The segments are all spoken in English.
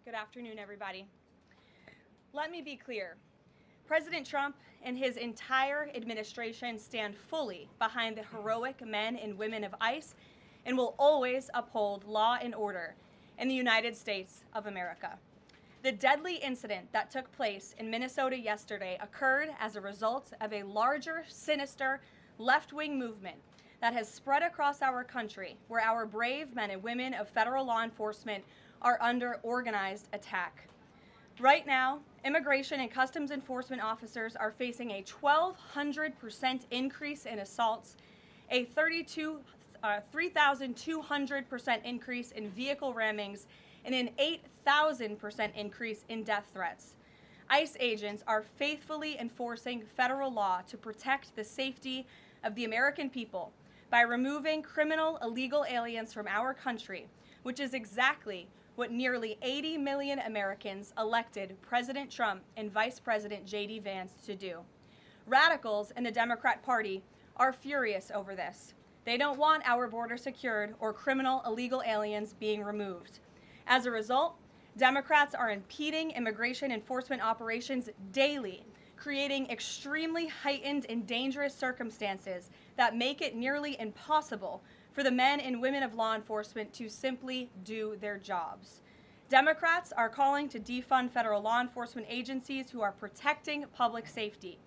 Good afternoon, everybody. Let me be clear. President Trump and his entire administration stand fully behind the heroic men and women of ICE and will always uphold law and order in the United States of America. The deadly incident that took place in Minnesota yesterday occurred as a result of a larger, sinister, left-wing movement that has spread across our country, where our brave men and women of federal law enforcement are under organized attack. Right now, immigration and customs enforcement officers are facing a 1,200% increase in assaults, a 3,200% increase in vehicle rammings, and an 8,000% increase in death threats. ICE agents are faithfully enforcing federal law to protect the safety of the American people by removing criminal illegal aliens from our country, which is exactly what nearly 80 million Americans elected President Trump and Vice President J.D. Vance to do. Radicals in the Democrat Party are furious over this. They don't want our border secured or criminal illegal aliens being removed. As a result, Democrats are impeding immigration enforcement operations daily, creating extremely heightened and dangerous circumstances that make it nearly impossible for the men and women of law enforcement to simply do their jobs. Democrats are calling to defund federal law enforcement agencies who are protecting public safety.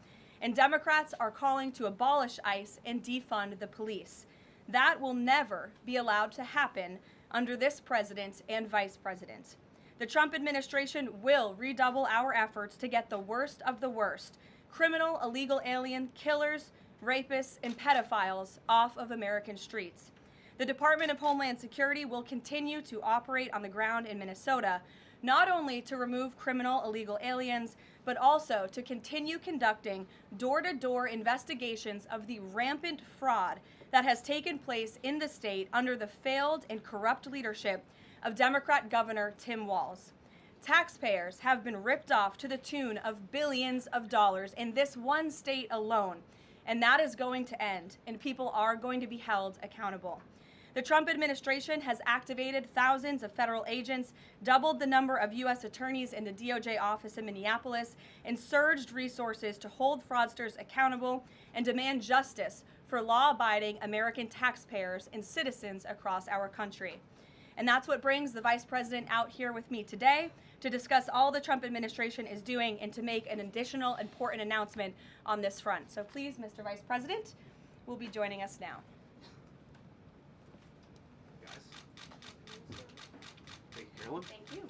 And Democrats are calling to abolish ICE and defund the police. That will never be allowed to happen under this president and vice president. The Trump administration will redouble our efforts to get the worst of the worst, criminal illegal alien killers, rapists, and pedophiles off of American streets. The Department of Homeland Security will continue to operate on the ground in Minnesota, not only to remove criminal illegal aliens, but also to continue conducting door-to-door investigations of the rampant fraud that has taken place in the state under the failed and corrupt leadership of Democrat Governor Tim Walz. Taxpayers have been ripped off to the tune of billions of dollars in this one state alone, and that is going to end, and people are going to be held accountable. The Trump administration has activated thousands of federal agents, doubled the number of U.S. attorneys in the DOJ office in Minneapolis, and surged resources to hold fraudsters accountable and demand justice for law-abiding American taxpayers and citizens across our country. And that's what brings the Vice President out here with me today to discuss all the Trump administration is doing and to make an additional important announcement on this front. So please, Mr. Vice President, will be joining us now. Thank you, Carolyn. Thank you.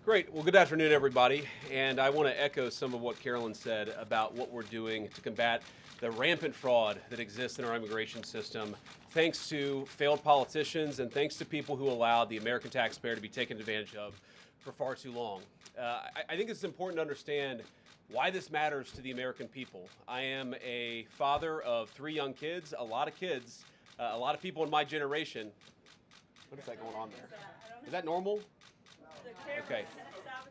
Great. Well, good afternoon, everybody. And I want to echo some of what Carolyn said about what we're doing to combat the rampant fraud that exists in our immigration system, thanks to failed politicians and thanks to people who allowed the American taxpayer to be taken advantage of for far too long. I think it's important to understand why this matters to the American people. I am a father of 3 young kids, a lot of people in my generation. What is that going on there? Is that normal? Okay.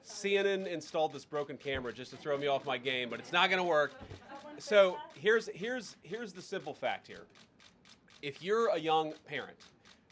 CNN installed this broken camera just to throw me off my game, but it's not going to work. So here's the simple fact here. If you're a young parent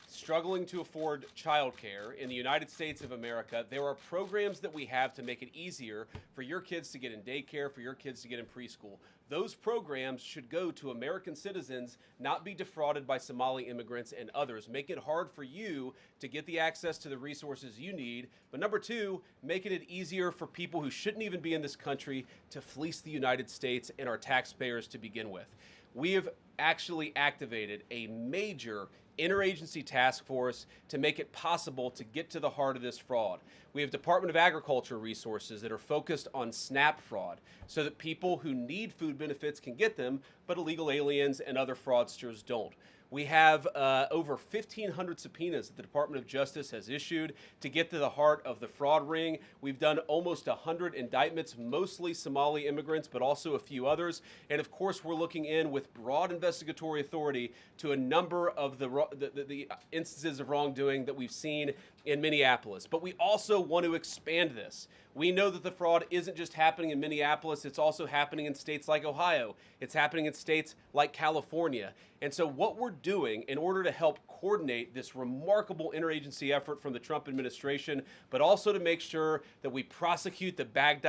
struggling to afford childcare in the United States of America, there are programs that we have to make it easier for your kids to get in daycare, for your kids to get in preschool. Those programs should go to American citizens, not be defrauded by Somali immigrants and others. Make it hard for you to get the access to the resources you need. But number 2, making it easier for people who shouldn't even be in this country to fleece the United States and our taxpayers to begin with. We have actually activated a major interagency task force to make it possible to get to the heart of this fraud. We have Department of Agriculture resources that are focused on SNAP fraud so that people who need food benefits can get them, but illegal aliens and other fraudsters don't. We have over 1,500 subpoenas that the Department of Justice has issued to get to the heart of the fraud ring. We've done almost 100 indictments, mostly Somali immigrants, but also a few others. And of course, we're looking in with broad investigatory authority to a number of the instances of wrongdoing that we've seen in Minneapolis. But we also want to expand this. We know that the fraud isn't just happening in Minneapolis, it's also happening in states like Ohio. It's happening in states like California. And so what we're doing in order to help coordinate this remarkable interagency effort from the Trump administration, but also to make sure that we prosecute the bad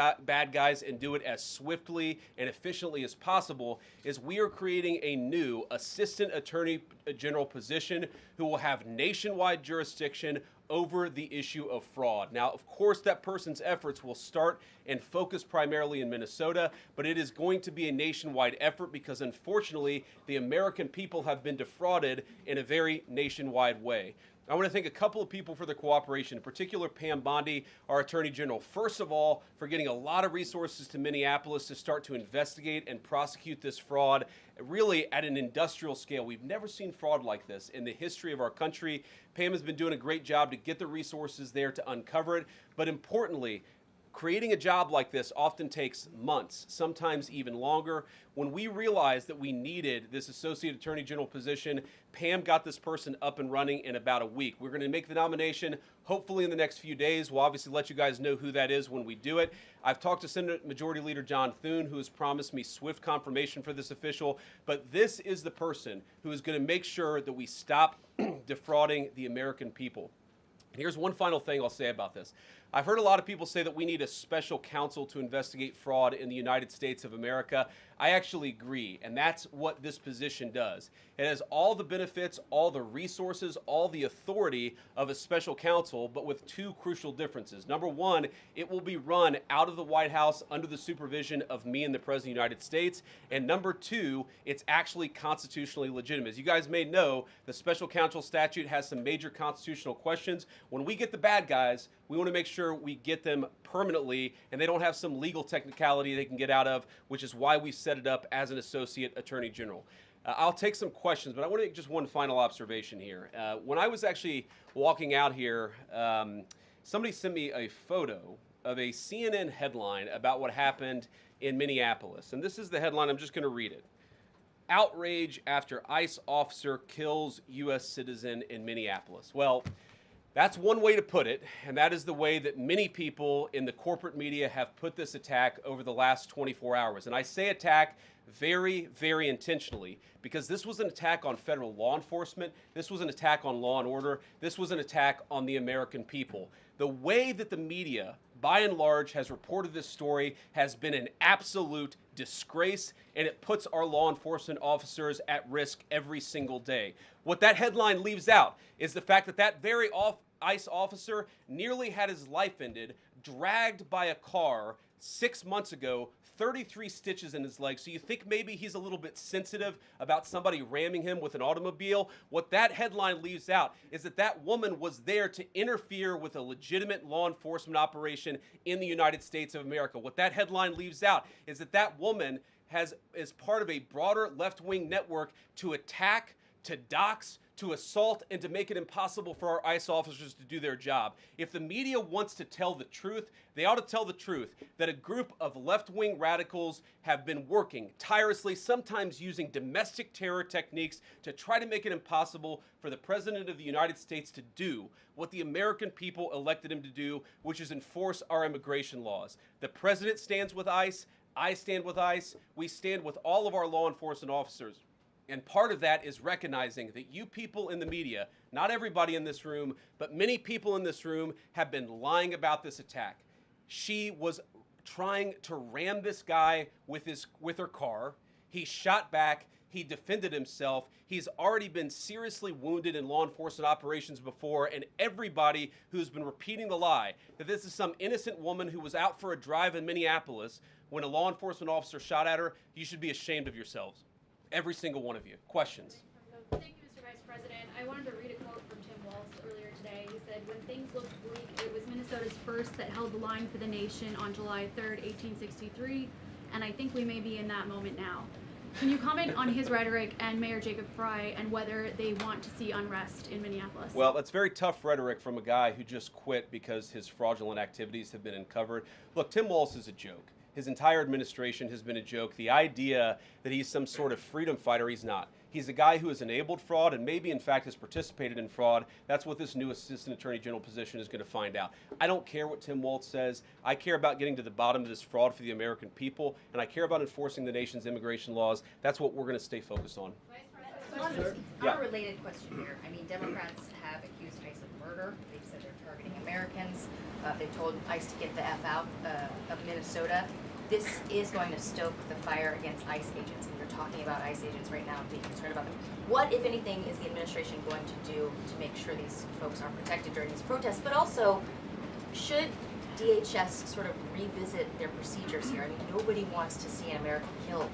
guys and do it as swiftly and efficiently as possible, is we are creating a new Assistant Attorney General position who will have nationwide jurisdiction over the issue of fraud. Now, of course, that person's efforts will start and focus primarily in Minnesota, but it is going to be a nationwide effort because, unfortunately, the American people have been defrauded in a very nationwide way. I want to thank a couple of people for their cooperation, in particular Pam Bondi, our Attorney General, first of all, for getting a lot of resources to Minneapolis to start to investigate and prosecute this fraud, really at an industrial scale. We've never seen fraud like this in the history of our country. Pam has been doing a great job to get the resources there to uncover it, but importantly, creating a job like this often takes months, sometimes even longer. When we realized that we needed this Associate Attorney General position, Pam got this person up and running in about a week. We're going to make the nomination hopefully in the next few days. We'll obviously let you guys know who that is when we do it. I've talked to Senate Majority Leader John Thune, who has promised me swift confirmation for this official, but this is the person who is going to make sure that we stop defrauding the American people. And here's one final thing I'll say about this. I've heard a lot of people say that we need a special counsel to investigate fraud in the United States of America. I actually agree, and that's what this position does. It has all the benefits, all the resources, all the authority of a special counsel, but with two crucial differences. Number one, it will be run out of the White House under the supervision of me and the President of the United States. And number two, it's actually constitutionally legitimate. As you guys may know, the special counsel statute has some major constitutional questions. When we get the bad guys, we want to make sure we get them permanently and they don't have some legal technicality they can get out of, which is why we set it up as an Associate Attorney General. I'll take some questions, but I want to make just one final observation here. When I was actually walking out here, somebody sent me a photo of a CNN headline about what happened in Minneapolis. And this is the headline. I'm just going to read it. Outrage after ICE officer kills U.S. citizen in Minneapolis. Well, that's one way to put it, and that is the way that many people in the corporate media have put this attack over the last 24 hours. And I say attack very, very intentionally because this was an attack on federal law enforcement. This was an attack on law and order. This was an attack on the American people. The way that the media, by and large, has reported this story has been an absolute disgrace, and it puts our law enforcement officers at risk every single day. What that headline leaves out is the fact that that very ICE officer nearly had his life ended, dragged by a car 6 months ago, 33 stitches in his leg. So you think maybe he's a little bit sensitive about somebody ramming him with an automobile? What that headline leaves out is that that woman was there to interfere with a legitimate law enforcement operation in the United States of America. What that headline leaves out is that that woman is part of a broader left-wing network to attack, to dox, to assault, and to make it impossible for our ICE officers to do their job. If the media wants to tell the truth, they ought to tell the truth that a group of left-wing radicals have been working tirelessly, sometimes using domestic terror techniques to try to make it impossible for the President of the United States to do what the American people elected him to do, which is enforce our immigration laws. The President stands with ICE. I stand with ICE. We stand with all of our law enforcement officers. And part of that is recognizing that you people in the media, not everybody in this room, but many people in this room have been lying about this attack. She was trying to ram this guy with her car. He shot back. He defended himself. He's already been seriously wounded in law enforcement operations before, and everybody who's been repeating the lie that this is some innocent woman who was out for a drive in Minneapolis when a law enforcement officer shot at her, you should be ashamed of yourselves. Every single one of you. Questions? Thank you, Mr. Vice President. I wanted to read a quote from Tim Walz earlier today. He said, "When things looked bleak, it was Minnesota's first that held the line for the nation on July 3rd, 1863, and I think we may be in that moment now." Can you comment on his rhetoric and Mayor Jacob Frey and whether they want to see unrest in Minneapolis? Well, that's very tough rhetoric from a guy who just quit because his fraudulent activities have been uncovered. Look, Tim Walz is a joke. His entire administration has been a joke. The idea that he's some sort of freedom fighter, he's not. He's a guy who has enabled fraud and maybe, in fact, has participated in fraud. That's what this new Assistant Attorney General position is going to find out. I don't care what Tim Walz says. I care about getting to the bottom of this fraud for the American people, and I care about enforcing the nation's immigration laws. That's what we're going to stay focused on. Vice President. Yeah. On a related question here, I mean, Democrats have accused ICE of murder. They've said they're targeting Americans. They've told ICE to get the F out of Minnesota. This is going to stoke the fire against ICE agents, and you're talking about ICE agents right now and being concerned about them. What, if anything, is the administration going to do to make sure these folks are protected during these protests? But also, should DHS sort of revisit their procedures here? I mean, nobody wants to see an American killed.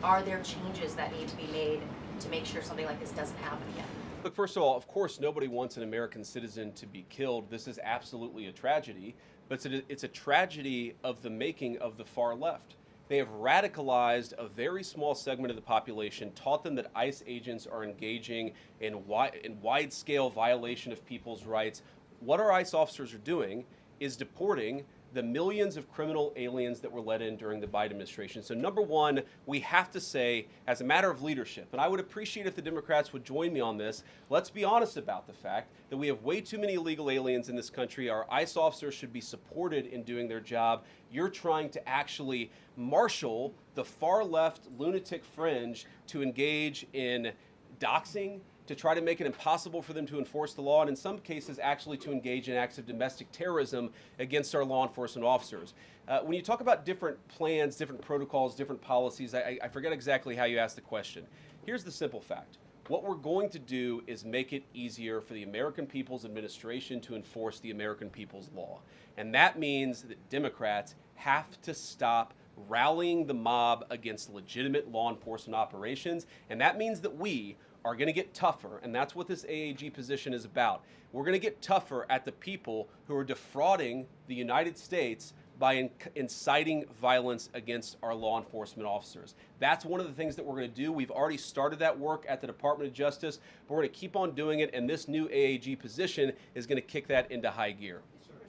Are there changes that need to be made to make sure something like this doesn't happen again? Look, first of all, of course, nobody wants an American citizen to be killed. This is absolutely a tragedy, but it's a tragedy of the making of the far left. They have radicalized a very small segment of the population, taught them that ICE agents are engaging in wide-scale violation of people's rights. What our ICE officers are doing is deporting the millions of criminal aliens that were let in during the Biden administration. So number one, we have to say, as a matter of leadership, and I would appreciate if the Democrats would join me on this, let's be honest about the fact that we have way too many illegal aliens in this country. Our ICE officers should be supported in doing their job. You're trying to actually marshal the far left lunatic fringe to engage in doxing, to try to make it impossible for them to enforce the law, and in some cases actually to engage in acts of domestic terrorism against our law enforcement officers. When you talk about different plans, different protocols, different policies, I forget exactly how you asked the question. Here's the simple fact. What we're going to do is make it easier for the American people's administration to enforce the American people's law. And that means that Democrats have to stop rallying the mob against legitimate law enforcement operations, and that means that we are going to get tougher, and that's what this AAG position is about. We're going to get tougher at the people who are defrauding the United States by inciting violence against our law enforcement officers. That's one of the things that we're going to do. We've already started that work at the Department of Justice, but we're going to keep on doing it, and this new AAG position is going to kick that into high gear.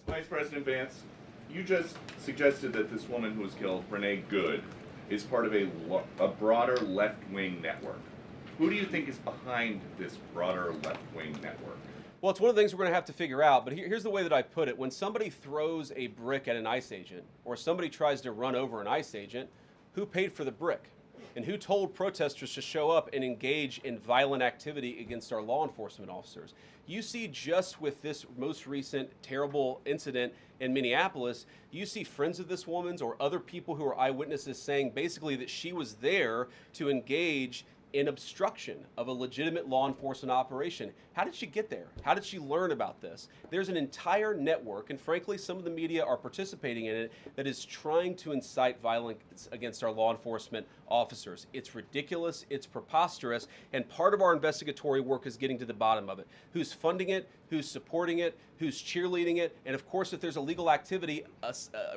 Vice President Vance, you just suggested that this woman who was killed, Renee Good, is part of a broader left-wing network. Who do you think is behind this broader left-wing network? Well, it's one of the things we're going to have to figure out, but here's the way that I put it. When somebody throws a brick at an ICE agent, or somebody tries to run over an ICE agent, who paid for the brick? And who told protesters to show up and engage in violent activity against our law enforcement officers? You see, just with this most recent terrible incident in Minneapolis, you see friends of this woman's or other people who are eyewitnesses saying basically that she was there to engage in obstruction of a legitimate law enforcement operation. How did she get there? How did she learn about this? There's an entire network, and frankly, some of the media are participating in it, that is trying to incite violence against our law enforcement officers. It's ridiculous, it's preposterous, and part of our investigatory work is getting to the bottom of it. Who's funding it? Who's supporting it? Who's cheerleading it? And of course, if there's illegal activity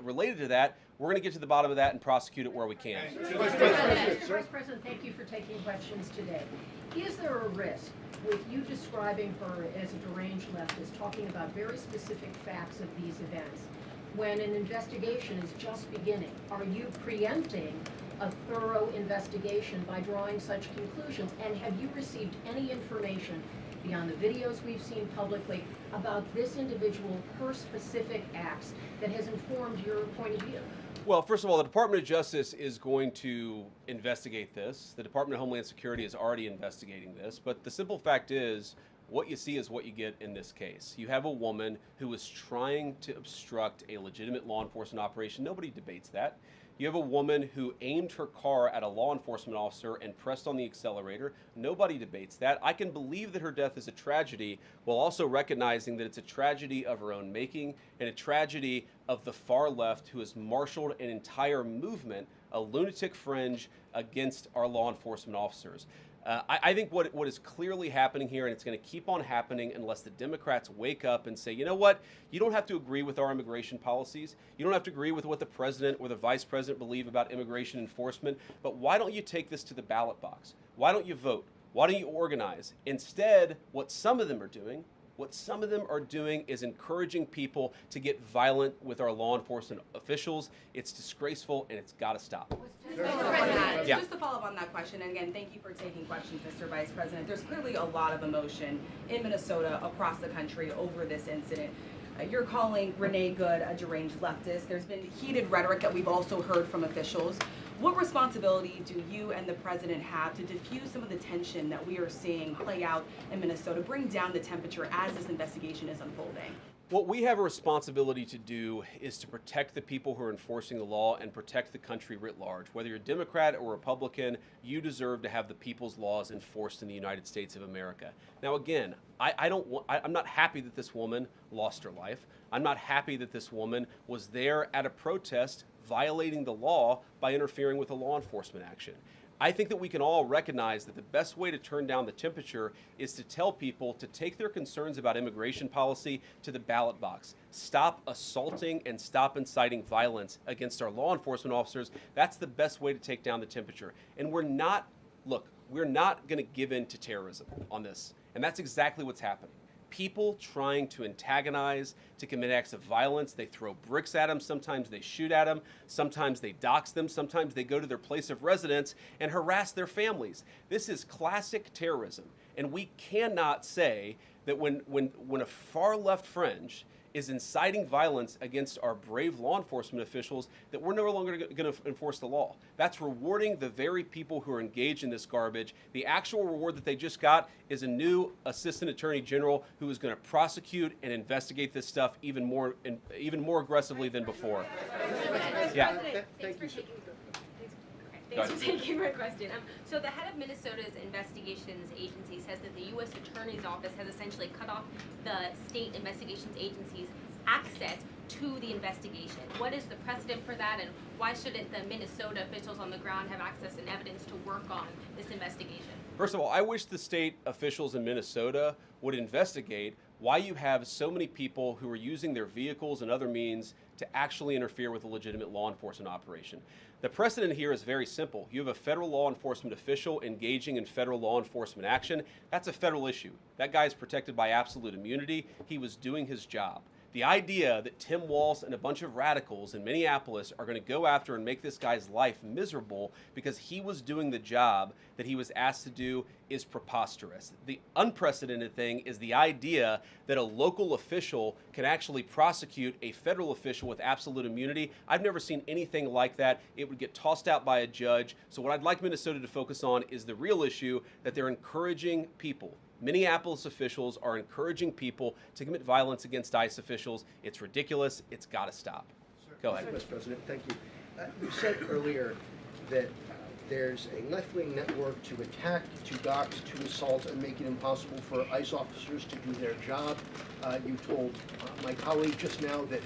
related to that, we're going to get to the bottom of that and prosecute it where we can. Vice President, thank you for taking questions today. Is there a risk with you describing her as a deranged leftist, talking about very specific facts of these events, when an investigation is just beginning? Are you preempting a thorough investigation by drawing such conclusions? And have you received any information beyond the videos we've seen publicly about this individual, her specific acts, that has informed your point of view? Well, first of all, the Department of Justice is going to investigate this. The Department of Homeland Security is already investigating this. But the simple fact is, what you see is what you get in this case. You have a woman who is trying to obstruct a legitimate law enforcement operation. Nobody debates that. You have a woman who aimed her car at a law enforcement officer and pressed on the accelerator. Nobody debates that. I can believe that her death is a tragedy, while also recognizing that it's a tragedy of her own making and a tragedy of the far left, who has marshaled an entire movement, a lunatic fringe, against our law enforcement officers. I think what is clearly happening here, and it's going to keep on happening unless the Democrats wake up and say, you know what, you don't have to agree with our immigration policies. You don't have to agree with what the president or the vice president believe about immigration enforcement, but why don't you take this to the ballot box? Why don't you vote? Why don't you organize? Instead, what some of them are doing is encouraging people to get violent with our law enforcement officials. It's disgraceful, and it's got to stop. Mr. President, Yeah. just to follow up on that question, and again, thank you for taking questions, Mr. Vice President. There's clearly a lot of emotion in Minnesota, across the country, over this incident. You're calling Renee Good a deranged leftist. There's been heated rhetoric that we've also heard from officials. What responsibility do you and the president have to diffuse some of the tension that we are seeing play out in Minnesota, bring down the temperature as this investigation is unfolding? What we have a responsibility to do is to protect the people who are enforcing the law and protect the country writ large. Whether you're Democrat or Republican, you deserve to have the people's laws enforced in the United States of America. Now, again, I'm not happy that this woman lost her life. I'm not happy that this woman was there at a protest violating the law by interfering with a law enforcement action. I think that we can all recognize that the best way to turn down the temperature is to tell people to take their concerns about immigration policy to the ballot box. Stop assaulting and stop inciting violence against our law enforcement officers. That's the best way to take down the temperature. And we're not going to give in to terrorism on this. And that's exactly what's happening. People trying to antagonize, to commit acts of violence. They throw bricks at them. Sometimes they shoot at them. Sometimes they dox them. Sometimes they go to their place of residence and harass their families. This is classic terrorism. And we cannot say that when a far left fringe is inciting violence against our brave law enforcement officials, that we're no longer going to enforce the law. That's rewarding the very people who are engaged in this garbage. The actual reward that they just got is a new assistant attorney general who is going to prosecute and investigate this stuff even more aggressively than before. Yeah. Thanks for taking my question. So the head of Minnesota's investigations agency says that the U.S. Attorney's Office has essentially cut off the state investigations agency's access to the investigation. What is the precedent for that, and why shouldn't the Minnesota officials on the ground have access and evidence to work on this investigation? First of all, I wish the state officials in Minnesota would investigate why you have so many people who are using their vehicles and other means to actually interfere with a legitimate law enforcement operation. The precedent here is very simple. You have a federal law enforcement official engaging in federal law enforcement action. That's a federal issue. That guy is protected by absolute immunity. He was doing his job. The idea that Tim Walz and a bunch of radicals in Minneapolis are going to go after and make this guy's life miserable because he was doing the job that he was asked to do is preposterous. The unprecedented thing is the idea that a local official can actually prosecute a federal official with absolute immunity. I've never seen anything like that. It would get tossed out by a judge. So what I'd like Minnesota to focus on is the real issue that they're encouraging people. Minneapolis officials are encouraging people to commit violence against ICE officials. It's ridiculous. It's got to stop. Go ahead. Mr. President, thank you. You said earlier that there's a left-wing network to attack, to dox, to assault, and make it impossible for ICE officers to do their job. You told my colleague just now that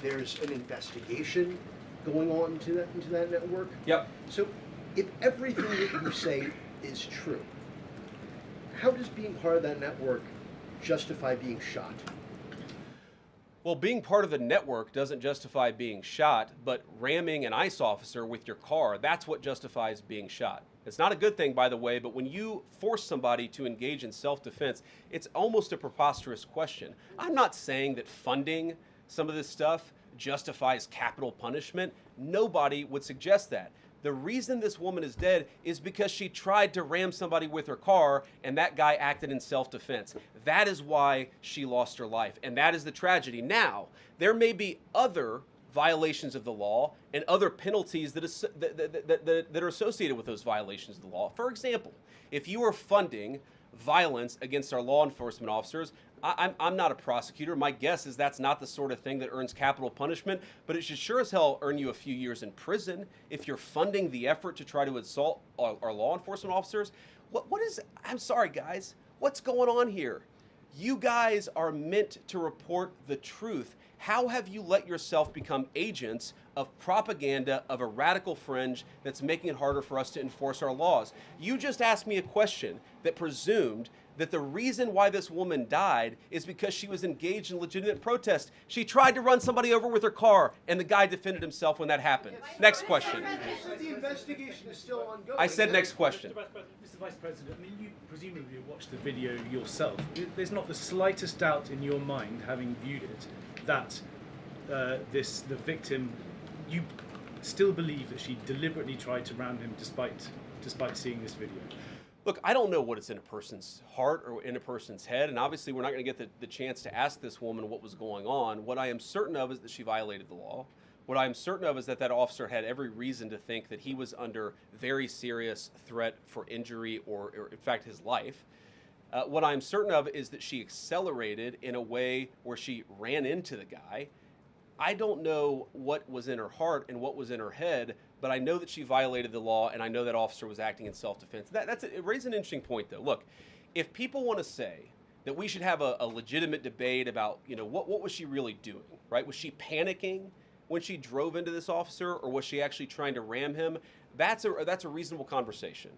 there's an investigation going on into that network. Yep. So if everything that you say is true, how does being part of that network justify being shot? Well, being part of the network doesn't justify being shot, but ramming an ICE officer with your car, that's what justifies being shot. It's not a good thing, by the way, but when you force somebody to engage in self-defense, it's almost a preposterous question. I'm not saying that funding some of this stuff justifies capital punishment. Nobody would suggest that. The reason this woman is dead is because she tried to ram somebody with her car and that guy acted in self-defense. That is why she lost her life, and that is the tragedy. Now, there may be other violations of the law and other penalties that are associated with those violations of the law. For example, if you are funding violence against our law enforcement officers, I'm not a prosecutor. My guess is that's not the sort of thing that earns capital punishment, but it should sure as hell earn you a few years in prison if you're funding the effort to try to assault our law enforcement officers. I'm sorry, guys. What's going on here? You guys are meant to report the truth. How have you let yourself become agents of propaganda of a radical fringe that's making it harder for us to enforce our laws? You just asked me a question that presumed that the reason why this woman died is because she was engaged in legitimate protest. She tried to run somebody over with her car, and the guy defended himself when that happened. Next question. The investigation is still ongoing. I said next question. Mr. Vice President, I mean, you presumably watched the video yourself. There's not the slightest doubt in your mind, having viewed it, that the victim, you still believe that she deliberately tried to ram him despite seeing this video? Look, I don't know what is in a person's heart or in a person's head, and obviously we're not going to get the chance to ask this woman what was going on. What I am certain of is that she violated the law. What I'm certain of is that that officer had every reason to think that he was under very serious threat for injury or in fact, his life. What I'm certain of is that she accelerated in a way where she ran into the guy. I don't know what was in her heart and what was in her head, but I know that she violated the law, and I know that officer was acting in self-defense. It raises an interesting point, though. Look, if people want to say that we should have a legitimate debate about, what was she really doing, right? Was she panicking when she drove into this officer, or was she actually trying to ram him? That's a reasonable conversation.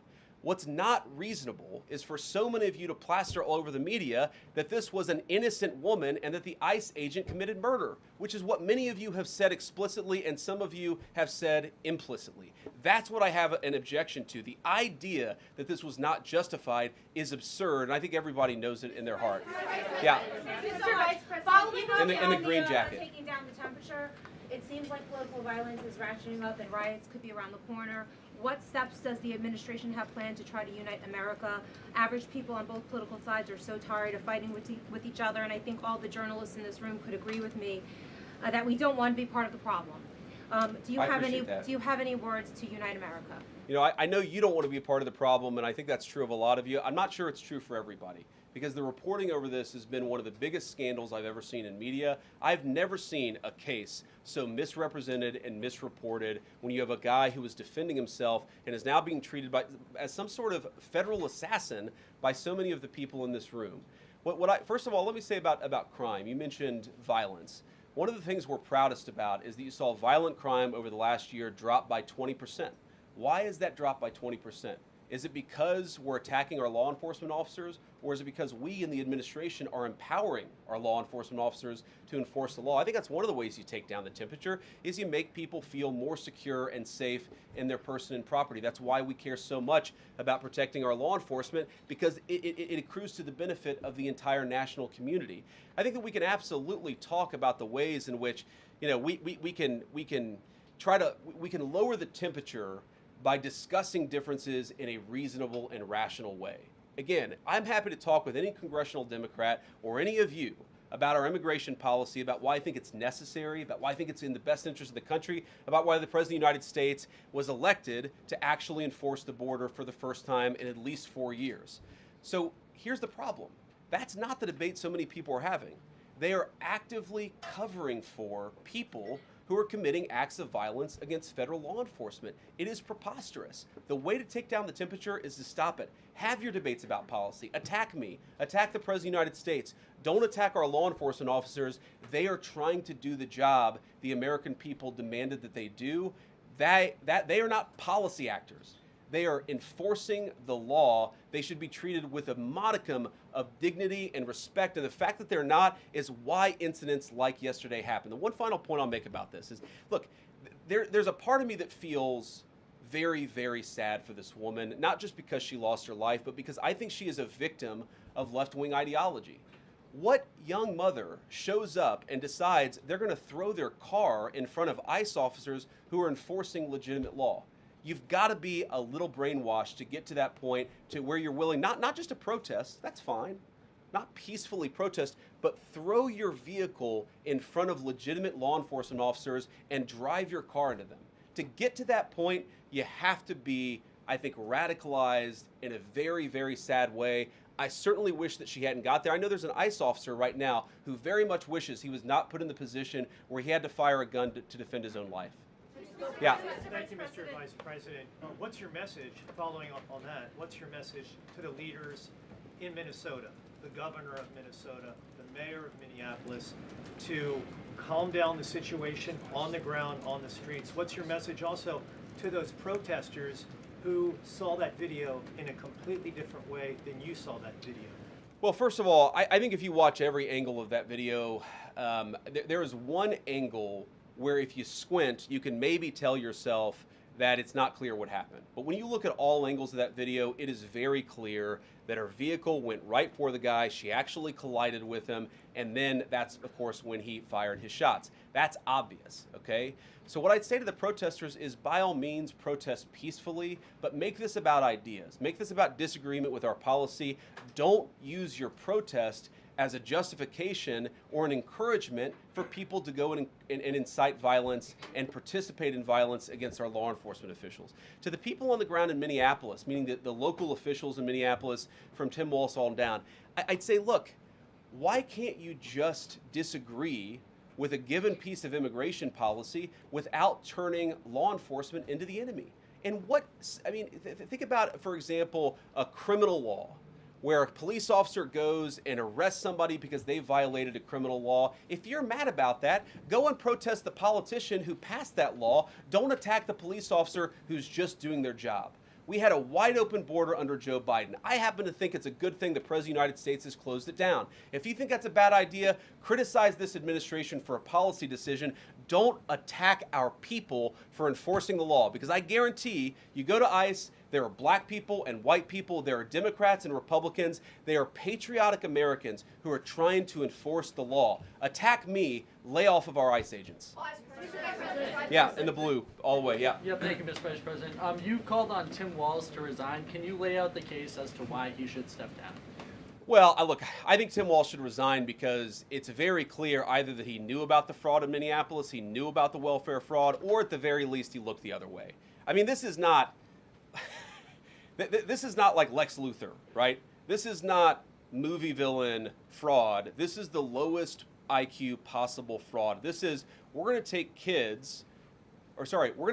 What's not reasonable is for so many of you to plaster all over the media that this was an innocent woman and that the ICE agent committed murder, which is what many of you have said explicitly and some of you have said implicitly. That's what I have an objection to. The idea that this was not justified is absurd, and I think everybody knows it in their heart. Yeah. Mr. Vice President, In the green jacket. Taking down the temperature, it seems like political violence is ratcheting up and riots could be around the corner. What steps does the administration have planned to try to unite America? Average people on both political sides are so tired of fighting with each other, and I think all the journalists in this room could agree with me that we don't want to be part of the problem. Do you have any words to unite America? I know you don't want to be a part of the problem, and I think that's true of a lot of you. I'm not sure it's true for everybody, because the reporting over this has been one of the biggest scandals I've ever seen in media. I've never seen a case so misrepresented and misreported when you have a guy who was defending himself and is now being treated as some sort of federal assassin by so many of the people in this room. First of all, let me say about crime. You mentioned violence. One of the things we're proudest about is that you saw violent crime over the last year drop by 20%. Why is that drop by 20%? Is it because we're attacking our law enforcement officers, or is it because we in the administration are empowering our law enforcement officers to enforce the law? I think that's one of the ways you take down the temperature, is you make people feel more secure and safe in their person and property. That's why we care so much about protecting our law enforcement, because it accrues to the benefit of the entire national community. I think that we can absolutely talk about the ways in which, we can lower the temperature by discussing differences in a reasonable and rational way. Again, I'm happy to talk with any congressional Democrat or any of you about our immigration policy, about why I think it's necessary, about why I think it's in the best interest of the country, about why the President of the United States was elected to actually enforce the border for the first time in at least 4 years. So here's the problem. That's not the debate so many people are having. They are actively covering for people who are committing acts of violence against federal law enforcement. It is preposterous. The way to take down the temperature is to stop it. Have your debates about policy. Attack me. Attack the President of the United States. Don't attack our law enforcement officers. They are trying to do the job the American people demanded that they do. They are not policy actors. They are enforcing the law. They should be treated with a modicum of dignity and respect. And the fact that they're not is why incidents like yesterday happened. The one final point I'll make about this is, look, there's a part of me that feels very, very sad for this woman, not just because she lost her life, but because I think she is a victim of left-wing ideology. What young mother shows up and decides they're going to throw their car in front of ICE officers who are enforcing legitimate law? You've got to be a little brainwashed to get to that point to where you're willing, not just to protest, that's fine, not peacefully protest, but throw your vehicle in front of legitimate law enforcement officers and drive your car into them. To get to that point, you have to be, I think, radicalized in a very, very sad way. I certainly wish that she hadn't got there. I know there's an ICE officer right now who very much wishes he was not put in the position where he had to fire a gun to defend his own life. Yeah. Thank you, Mr. Vice President. What's your message, following up on that, what's your message to the leaders in Minnesota, the governor of Minnesota, the mayor of Minneapolis, to calm down the situation on the ground, on the streets? What's your message also to those protesters who saw that video in a completely different way than you saw that video? Well, first of all, I think if you watch every angle of that video, there is one angle where if you squint, you can maybe tell yourself that it's not clear what happened. But when you look at all angles of that video, it is very clear that her vehicle went right for the guy. She actually collided with him. And then that's, of course, when he fired his shots. That's obvious, okay? So what I'd say to the protesters is, by all means, protest peacefully, but make this about ideas. Make this about disagreement with our policy. Don't use your protest as a justification or an encouragement for people to go and incite violence and participate in violence against our law enforcement officials. To the people on the ground in Minneapolis, meaning the local officials in Minneapolis from Tim Walz on down, I'd say, look, why can't you just disagree with a given piece of immigration policy without turning law enforcement into the enemy? And think about, for example, a criminal law where a police officer goes and arrests somebody because they violated a criminal law. If you're mad about that, go and protest the politician who passed that law. Don't attack the police officer who's just doing their job. We had a wide open border under Joe Biden. I happen to think it's a good thing the President of the United States has closed it down. If you think that's a bad idea, criticize this administration for a policy decision. Don't attack our people for enforcing the law, because I guarantee you go to ICE, there are black people and white people, there are Democrats and Republicans, they are patriotic Americans who are trying to enforce the law. Attack me, lay off of our ICE agents. Yeah, in the blue, all the way, yeah. Yeah, thank you, Mr. Vice President. You've called on Tim Walz to resign. Can you lay out the case as to why he should step down? Well, look, I think Tim Walz should resign because it's very clear either that he knew about the fraud in Minneapolis, he knew about the welfare fraud, or at the very least he looked the other way. I mean, this is not like Lex Luthor, right? This is not movie villain fraud. This is the lowest IQ possible fraud. This is, we're going to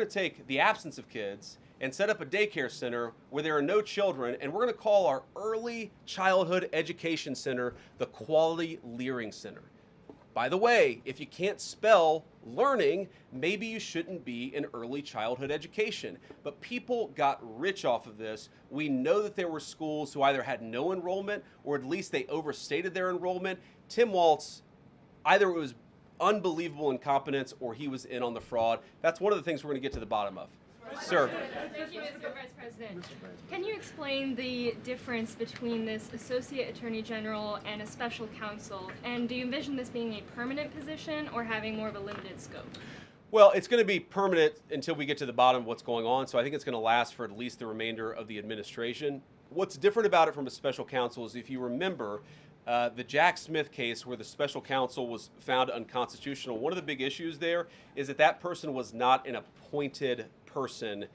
take the absence of kids and set up a daycare center where there are no children, and we're going to call our early childhood education center the Quality Leering Center. By the way, if you can't spell learning, maybe you shouldn't be in early childhood education. But people got rich off of this. We know that there were schools who either had no enrollment or at least they overstated their enrollment. Tim Walz, either it was unbelievable incompetence or he was in on the fraud. That's one of the things we're going to get to the bottom of. Sir. Thank you, Mr. Vice President. Can you explain the difference between this Associate Attorney General and a special counsel? And do you envision this being a permanent position or having more of a limited scope? Well, it's going to be permanent until we get to the bottom of what's going on, so I think it's going to last for at least the remainder of the administration. What's different about it from a special counsel is, if you remember, the Jack Smith case where the special counsel was found unconstitutional, one of the big issues there is that that person was not an appointed person,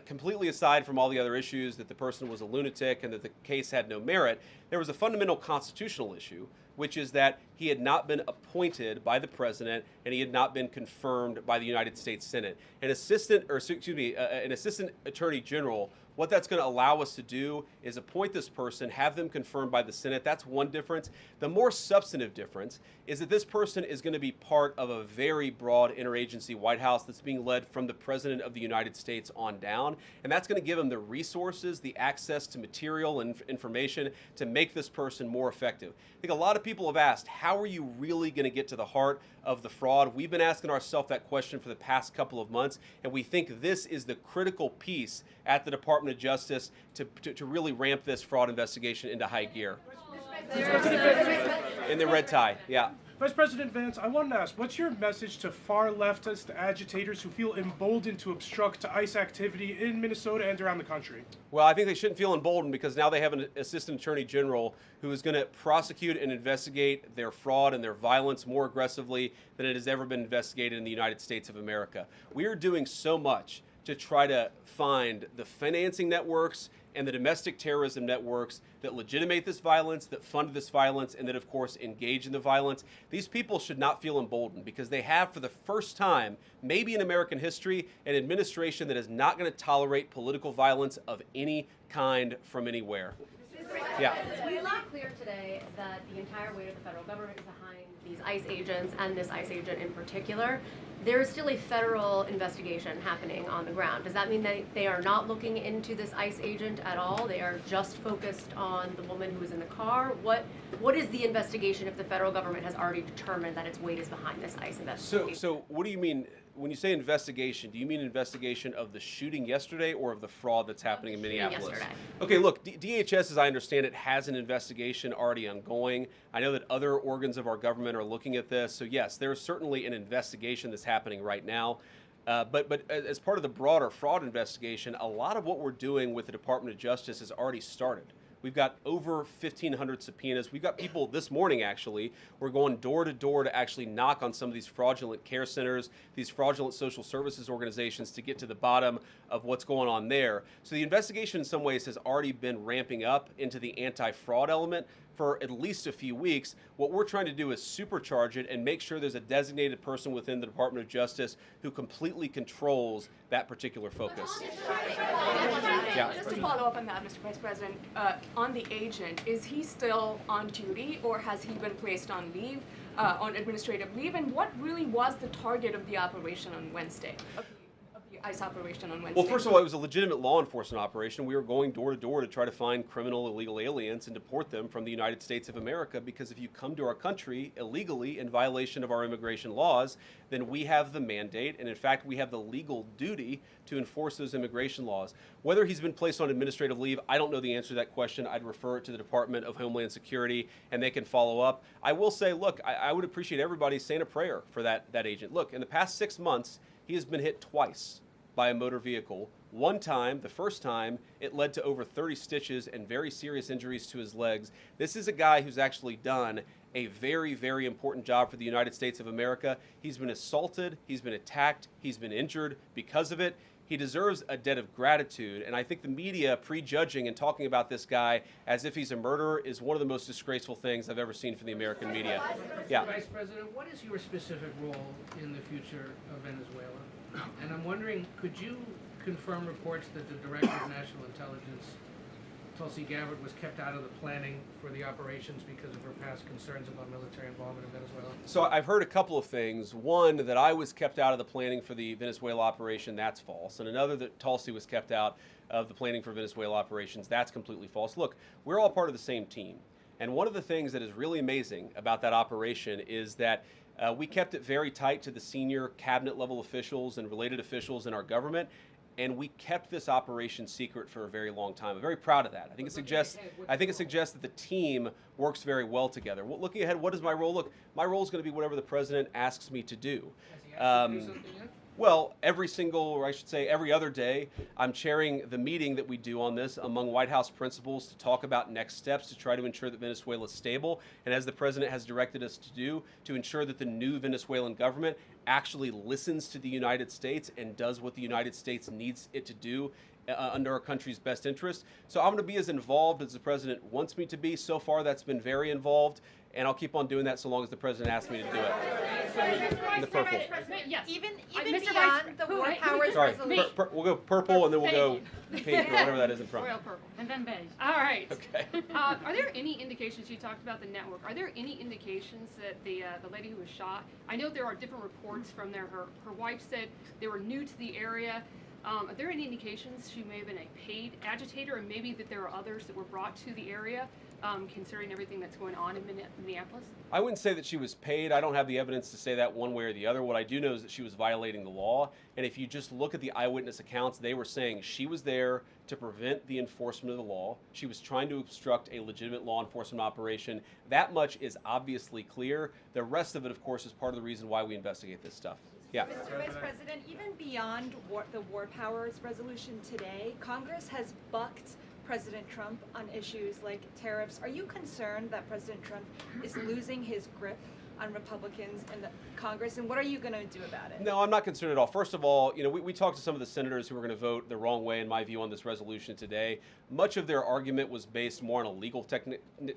completely aside from all the other issues that the person was a lunatic and that the case had no merit. There was a fundamental constitutional issue, which is that he had not been appointed by the president and he had not been confirmed by the United States Senate. An assistant attorney general, what that's going to allow us to do is appoint this person, have them confirmed by the Senate. That's one difference. The more substantive difference is that this person is going to be part of a very broad interagency White House that's being led from the President of the United States on down. And that's going to give him the resources, the access to material and information to make this person more effective. I think a lot of people have asked, how are you really going to get to the heart of the fraud? We've been asking ourselves that question for the past couple of months, and we think this is the critical piece at the Department of Justice to really ramp this fraud investigation into high gear. In the red tie, yeah. Vice President Vance, I wanted to ask, what's your message to far leftist agitators who feel emboldened to obstruct ICE activity in Minnesota and around the country? Well, I think they shouldn't feel emboldened because now they have an assistant attorney general who is going to prosecute and investigate their fraud and their violence more aggressively than it has ever been investigated in the United States of America. We are doing so much to try to find the financing networks and the domestic terrorism networks that legitimate this violence, that fund this violence, and that, of course, engage in the violence. These people should not feel emboldened because they have, for the first time, maybe in American history, an administration that is not going to tolerate political violence of any kind from anywhere. Yeah. We're not clear today that the entire weight of the federal government is behind these ICE agents and this ICE agent in particular. There is still a federal investigation happening on the ground. Does that mean that they are not looking into this ICE agent at all? They are just focused on the woman who was in the car? What is the investigation if the federal government has already determined that its weight is behind this ICE investigation? So what do you mean? When you say investigation, do you mean investigation of the shooting yesterday or of the fraud that's happening in Minneapolis? Yesterday. Okay, look, DHS, as I understand it, has an investigation already ongoing. I know that other organs of our government are looking at this. So yes, there's certainly an investigation that's happening right now. But as part of the broader fraud investigation, a lot of what we're doing with the Department of Justice has already started. We've got over 1,500 subpoenas. We've got people this morning, actually, we're going door to door to actually knock on some of these fraudulent care centers, these fraudulent social services organizations to get to the bottom of what's going on there. So the investigation in some ways has already been ramping up into the anti-fraud element for at least a few weeks. What we're trying to do is supercharge it and make sure there's a designated person within the Department of Justice who completely controls that particular focus. Yeah. Just to follow up on that, Mr. Vice President, on the agent, is he still on duty or has he been placed on leave, on administrative leave? And what really was the target of the operation on Wednesday? Of the ICE operation on Wednesday? Well, first of all, it was a legitimate law enforcement operation. We were going door to door to try to find criminal illegal aliens and deport them from the United States of America, because if you come to our country illegally in violation of our immigration laws, then we have the mandate, and in fact, we have the legal duty to enforce those immigration laws. Whether he's been placed on administrative leave, I don't know the answer to that question. I'd refer it to the Department of Homeland Security, and they can follow up. I will say, look, I would appreciate everybody saying a prayer for that agent. Look, in the past 6 months, he has been hit twice by a motor vehicle. One time, the first time, it led to over 30 stitches and very serious injuries to his legs. This is a guy who's actually done a very, very important job for the United States of America. He's been assaulted, he's been attacked, he's been injured because of it. He deserves a debt of gratitude, and I think the media prejudging and talking about this guy as if he's a murderer is one of the most disgraceful things I've ever seen from the American media. Yeah. Vice President, what is your specific role in the future of Venezuela? And I'm wondering, could you confirm reports that the Director of National Intelligence, Tulsi Gabbard, was kept out of the planning for the operations because of her past concerns about military involvement in Venezuela? So I've heard a couple of things. One, that I was kept out of the planning for the Venezuela operation, that's false. And another, that Tulsi was kept out of the planning for Venezuela operations, that's completely false. Look, we're all part of the same team. And one of the things that is really amazing about that operation is that we kept it very tight to the senior cabinet level officials and related officials in our government, and we kept this operation secret for a very long time. I'm very proud of that. I think it suggests that the team works very well together. Well, looking ahead, what is my role? Look, my role is going to be whatever the president asks me to do. Well, every single, or I should say every other day, I'm chairing the meeting that we do on this among White House principals to talk about next steps to try to ensure that Venezuela is stable, and as the president has directed us to do, to ensure that the new Venezuelan government actually listens to the United States and does what the United States needs it to do under our country's best interest. So I'm going to be as involved as the president wants me to be. So far, that's been very involved, and I'll keep on doing that so long as the president asks me to do it. In the purple. Yes. Even Mr. beyond the War Powers Sorry, resolution. we'll go purple and then we'll go pink or whatever that is in front. Royal purple. And then beige. All right. Okay. Are there any indications, you talked about the network, are there any indications that the lady who was shot, I know there are different reports from there, her wife said they were new to the area. Are there any indications she may have been a paid agitator, and maybe that there are others that were brought to the area, considering everything that's going on in Minneapolis? I wouldn't say that she was paid. I don't have the evidence to say that one way or the other. What I do know is that she was violating the law. And if you just look at the eyewitness accounts, they were saying she was there to prevent the enforcement of the law. She was trying to obstruct a legitimate law enforcement operation. That much is obviously clear. The rest of it, of course, is part of the reason why we investigate this stuff. Yeah. Mr. Vice President, even beyond the War Powers resolution today, Congress has bucked President Trump on issues like tariffs. Are you concerned that President Trump is losing his grip on Republicans in the Congress, and what are you going to do about it? No, I'm not concerned at all. First of all, we talked to some of the senators who were going to vote the wrong way, in my view, on this resolution today. Much of their argument was based more on a legal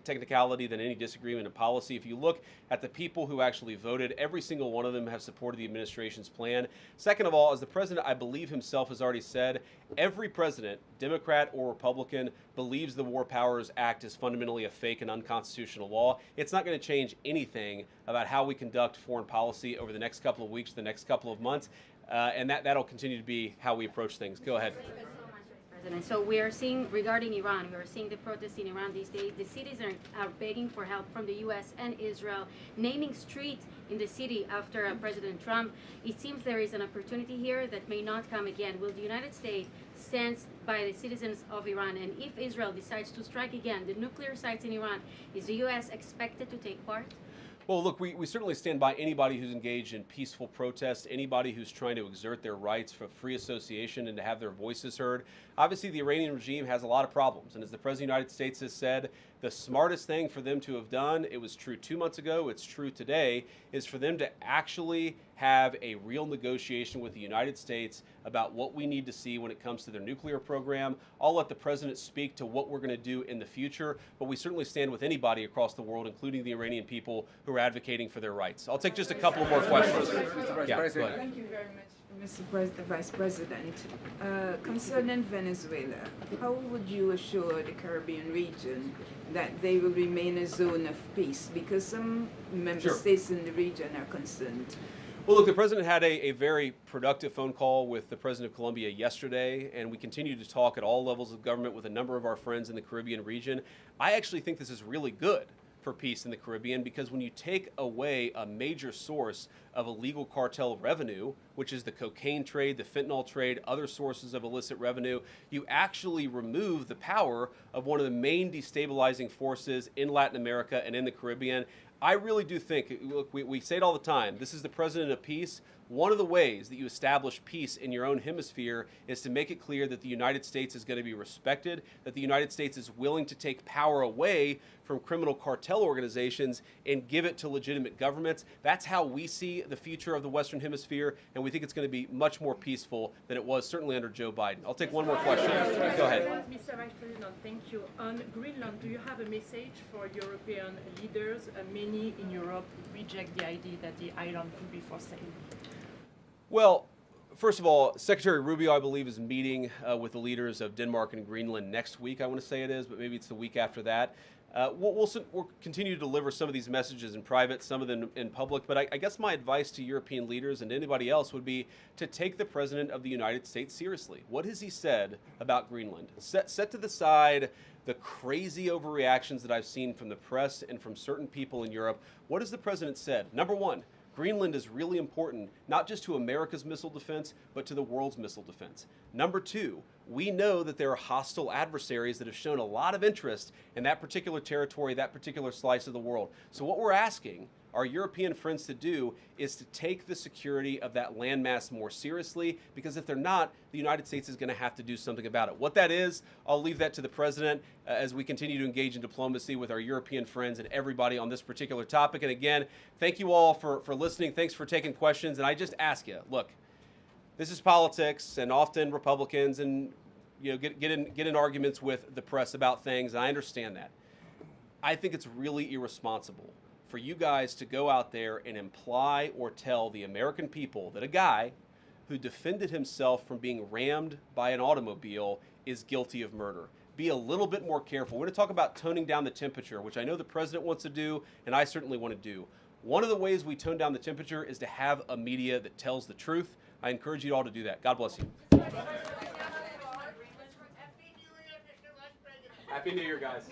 technicality than any disagreement in policy. If you look at the people who actually voted, every single one of them have supported the administration's plan. Second of all, as the president, I believe himself, has already said, every president, Democrat or Republican, believes the War Powers Act is fundamentally a fake and unconstitutional law. It's not going to change anything about how we conduct foreign policy over the next couple of weeks, the next couple of months, and that'll continue to be how we approach things. Go ahead. President. So we are seeing, regarding Iran, we are seeing the protests in Iran these days. The cities are begging for help from the U.S. and Israel, naming streets in the city after President Trump. It seems there is an opportunity here that may not come again. Will the United States stand by the citizens of Iran? And if Israel decides to strike again the nuclear sites in Iran, is the U.S. expected to take part? Well, look, we certainly stand by anybody who's engaged in peaceful protest, anybody who's trying to exert their rights for free association and to have their voices heard. Obviously, the Iranian regime has a lot of problems, and as the President of the United States has said, the smartest thing for them to have done, it was true 2 months ago, it's true today, is for them to actually have a real negotiation with the United States about what we need to see when it comes to their nuclear program. I'll let the President speak to what we're going to do in the future, but we certainly stand with anybody across the world, including the Iranian people who are advocating for their rights. I'll take just a couple more questions. Yeah, go ahead. Thank you very much, Mr. Vice President. Concerning Venezuela, how would you assure the Caribbean region that they will remain a zone of peace? Because some member states in the region are concerned. Well, look, the President had a very productive phone call with the President of Colombia yesterday, and we continue to talk at all levels of government with a number of our friends in the Caribbean region. I actually think this is really good for peace in the Caribbean, because when you take away a major source of illegal cartel revenue, which is the cocaine trade, the fentanyl trade, other sources of illicit revenue, you actually remove the power of one of the main destabilizing forces in Latin America and in the Caribbean. I really do think, look, we say it all the time, this is the President of Peace. One of the ways that you establish peace in your own hemisphere is to make it clear that the United States is going to be respected, that the United States is willing to take power away from criminal cartel organizations and give it to legitimate governments. That's how we see the future of the Western Hemisphere, and we think it's going to be much more peaceful than it was certainly under Joe Biden. I'll take one more question. Go ahead. Mr. Vice President, thank you. On Greenland, do you have a message for European leaders? Many in Europe reject the idea that the island could be for sale. Well, first of all, Secretary Rubio, I believe, is meeting with the leaders of Denmark and Greenland next week, I want to say it is, but maybe it's the week after that. We'll continue to deliver some of these messages in private, some of them in public, but I guess my advice to European leaders and anybody else would be to take the President of the United States seriously. What has he said about Greenland? Set to the side the crazy overreactions that I've seen from the press and from certain people in Europe. What has the President said? Number one, Greenland is really important, not just to America's missile defense, but to the world's missile defense. Number two, we know that there are hostile adversaries that have shown a lot of interest in that particular territory, that particular slice of the world. So what we're asking our European friends to do is to take the security of that landmass more seriously, because if they're not, the United States is going to have to do something about it. What that is, I'll leave that to the President as we continue to engage in diplomacy with our European friends and everybody on this particular topic. And again, thank you all for listening. Thanks for taking questions. And I just ask you, look, this is politics, and often Republicans and get in arguments with the press about things, and I understand that. I think it's really irresponsible for you guys to go out there and imply or tell the American people that a guy who defended himself from being rammed by an automobile is guilty of murder. Be a little bit more careful. We're going to talk about toning down the temperature, which I know the President wants to do, and I certainly want to do. One of the ways we tone down the temperature is to have a media that tells the truth. I encourage you all to do that. God bless you. Happy New Year, guys.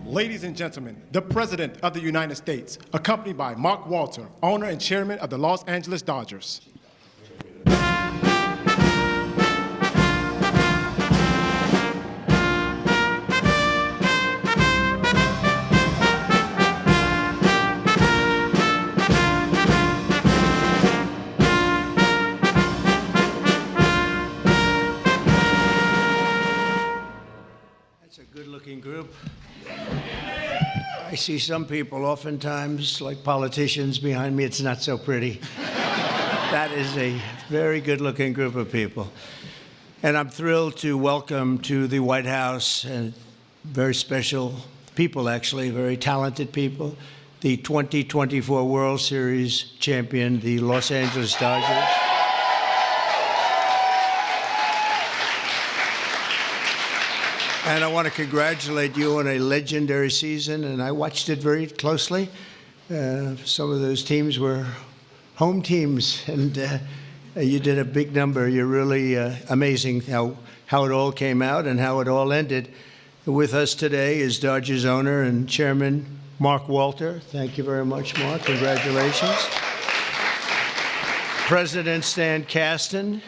Ladies and gentlemen, the President of the United States, accompanied by Mark Walter, owner and chairman of the Los Angeles Dodgers. good-looking group. I see some people oftentimes, like politicians behind me, it's not so pretty. That is a very good-looking group of people. And I'm thrilled to welcome to the White House and very special people, actually, very talented people, the 2024 World Series champion, the Los Angeles Dodgers. And I want to congratulate you on a legendary season, and I watched it very closely. Some of those teams were home teams, and you did a big number. You're really amazing how it all came out and how it all ended. With us today is Dodgers owner and chairman Mark Walter. Thank you very much, Mark. Congratulations. President Stan Kasten,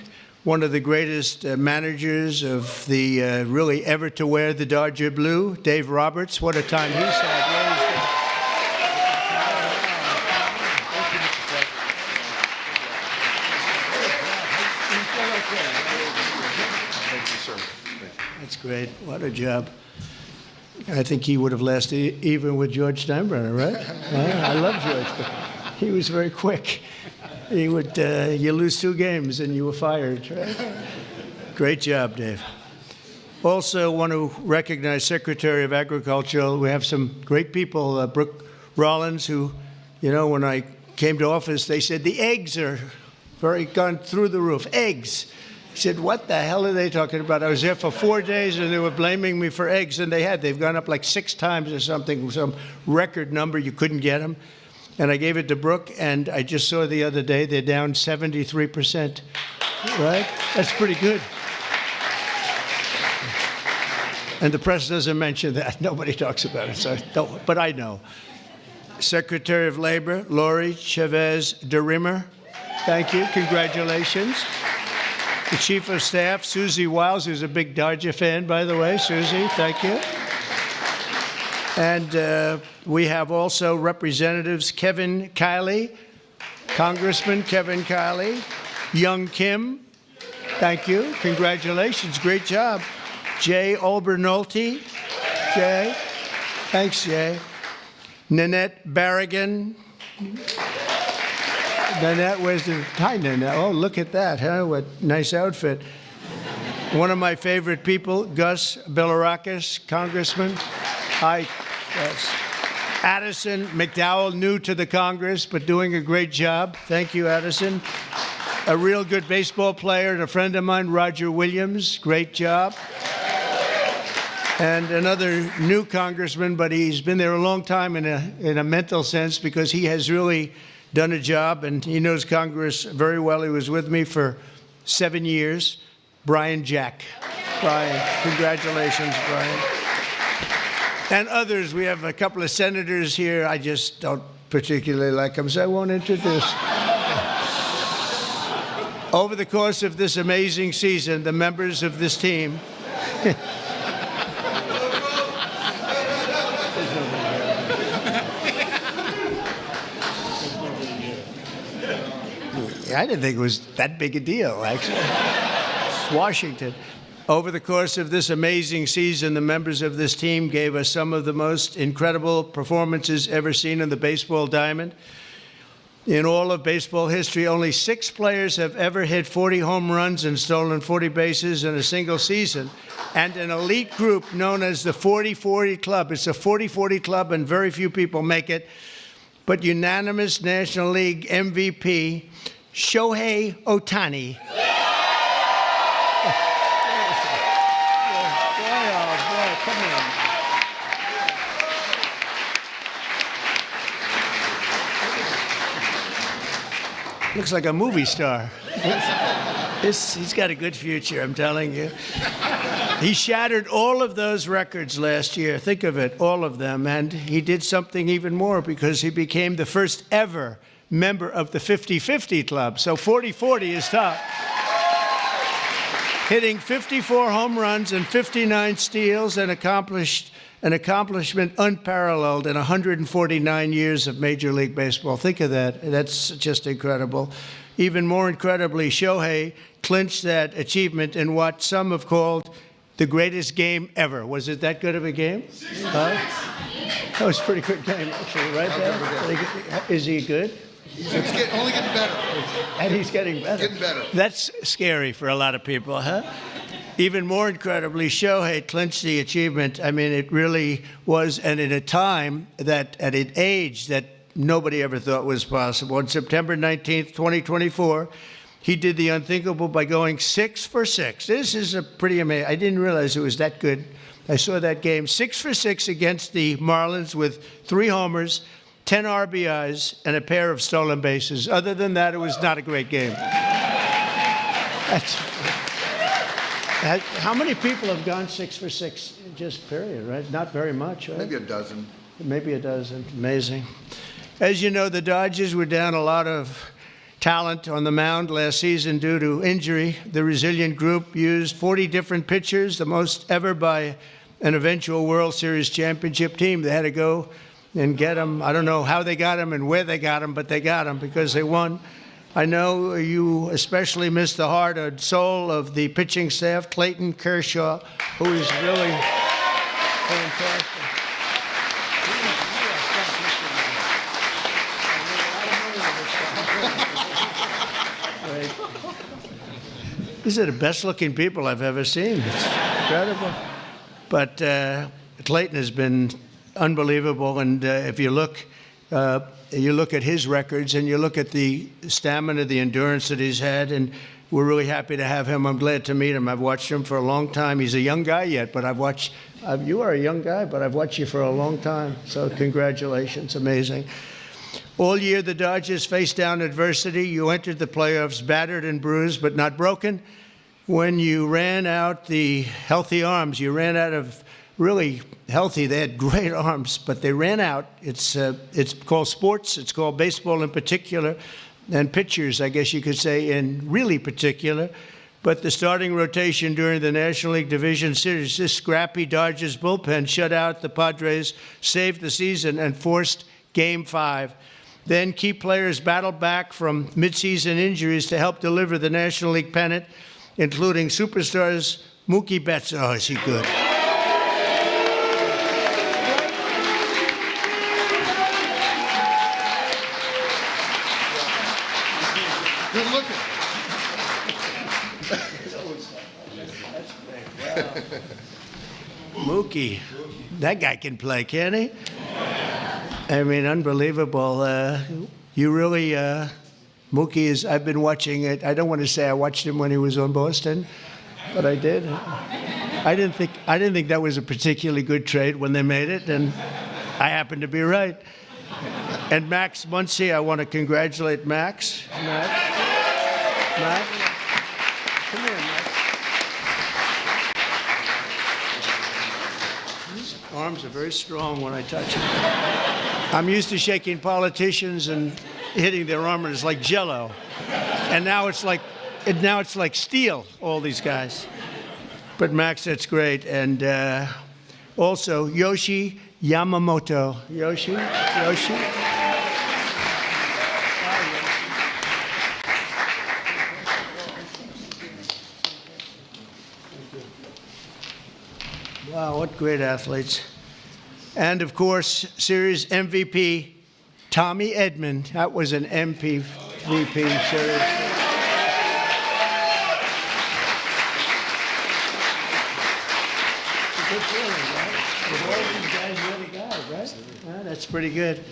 one of the greatest managers of the really ever to wear the Dodger blue. Dave Roberts, what a time he's had. That's great. What a job. I think he would have lasted even with George Steinbrenner, right? I love George, but he was very quick. He would, you lose 2 games and you were fired, right? Great job, Dave. Also want to recognize Secretary of Agriculture. We have some great people, Brooke Rollins, who, you know, when I came to office, they said the eggs are gone through the roof. Eggs. I said, what the hell are they talking about? I was there for 4 days and they were blaming me for eggs, and they've gone up like 6 times or something, some record number, you couldn't get them. And I gave it to Brooke, and I just saw the other day they're down 73%, right? That's pretty good. And the press doesn't mention that. Nobody talks about it, so don't, but I know. Secretary of Labor, Lori Chavez DeRimmer, thank you, congratulations. The Chief of Staff, Susie Wiles, who's a big Dodger fan, by the way. Susie, thank you. And we have also Representatives Kevin Kiley, Congressman Kevin Kiley, Young Kim, thank you, congratulations, great job. Jay Obernolte, Jay, thanks, Jay. Nanette Barrigan. Nanette, where's the, hi Nanette, oh look at that, huh, what nice outfit. One of my favorite people, Gus Bilirakis, Congressman. Hi, Gus. Addison McDowell, new to the Congress, but doing a great job. Thank you, Addison. A real good baseball player and a friend of mine, Roger Williams, great job. And another new congressman, but he's been there a long time in a mental sense, because he has really done a job, and he knows Congress very well. He was with me for 7 years. Brian Jack. Brian, congratulations, Brian. And others, we have a couple of senators here. I just don't particularly like them, so I won't introduce. Over the course of this amazing season, the members of this team I didn't think it was that big a deal, actually. Washington. Over the course of this amazing season, the members of this team gave us some of the most incredible performances ever seen in the baseball diamond. In all of baseball history, only 6 players have ever hit 40 home runs and stolen 40 bases in a single season. And an elite group known as the 40-40 Club. It's a 40-40 club, and very few people make it. But unanimous National League MVP, Shohei Ohtani. Looks like a movie star. He's got a good future, I'm telling you. He shattered all of those records last year. Think of it, all of them. And he did something even more, because he became the first ever member of the 50-50 club. So 40-40 is top. Hitting 54 home runs and 59 steals, and an accomplishment unparalleled in 149 years of Major League Baseball. Think of that. That's just incredible. Even more incredibly, Shohei clinched that achievement in what some have called the greatest game ever. Was it that good of a game? Huh? That was a pretty good game, actually, right there? Is he good? He's only getting better. And he's getting better. Getting better. That's scary for a lot of people, huh? Even more incredibly, Shohei clinched the achievement. I mean, it really was, and at a time that, at an age that nobody ever thought was possible. On September 19th, 2024, he did the unthinkable by going 6 for 6. This is a pretty amazing. I didn't realize it was that good. I saw that game, 6 for 6 against the Marlins with 3 homers, 10 RBIs, and a pair of stolen bases. Other than that, it was not a great game. How many people have gone 6 for 6, just period, right? Not very much, right? Maybe a dozen. Maybe a dozen. Amazing. As you know, the Dodgers were down a lot of talent on the mound last season due to injury. The resilient group used 40 different pitchers, the most ever by an eventual World Series championship team. They had to go and get them. I don't know how they got them and where they got them, but they got them because they won. I know you especially miss the heart and soul of the pitching staff, Clayton Kershaw, who is really fantastic. These are the best-looking people I've ever seen. It's incredible. But Clayton has been unbelievable, and if you look at his records and you look at the stamina, the endurance that he's had, and we're really happy to have him. I'm glad to meet him. I've watched him for a long time. He's a young guy yet, but you are a young guy, but I've watched you for a long time. So congratulations, amazing. All year, the Dodgers faced down adversity. You entered the playoffs battered and bruised, but not broken. When you ran out the healthy arms, you ran out of really healthy. They had great arms, but they ran out. It's called sports. It's called baseball in particular, and pitchers, I guess you could say, in really particular. But the starting rotation during the National League Division Series, this scrappy Dodgers bullpen shut out the Padres, saved the season, and forced Game 5. Then key players battled back from midseason injuries to help deliver the National League pennant, including superstars Mookie Betts. Oh, is he good? Good looking. Mookie, that guy can play, can't he? I mean, unbelievable. You really, Mookie is, I've been watching it. I don't want to say I watched him when he was on Boston, but I did. I didn't think that was a particularly good trade when they made it, and I happened to be right. And Max Muncy, I want to congratulate Max. Max. Come here, Max. His arms are very strong when I touch them. I'm used to shaking politicians and hitting their armors like Jell-O, and now it's like steel. All these guys, but Max, that's great, and also Yoshi Yamamoto. Yoshi. Wow, what great athletes. And, of course, series MVP, Tommy Edman. That was an MVP series. It's a good feeling, right? With all these guys, you're the guy, right? Well, that's pretty good.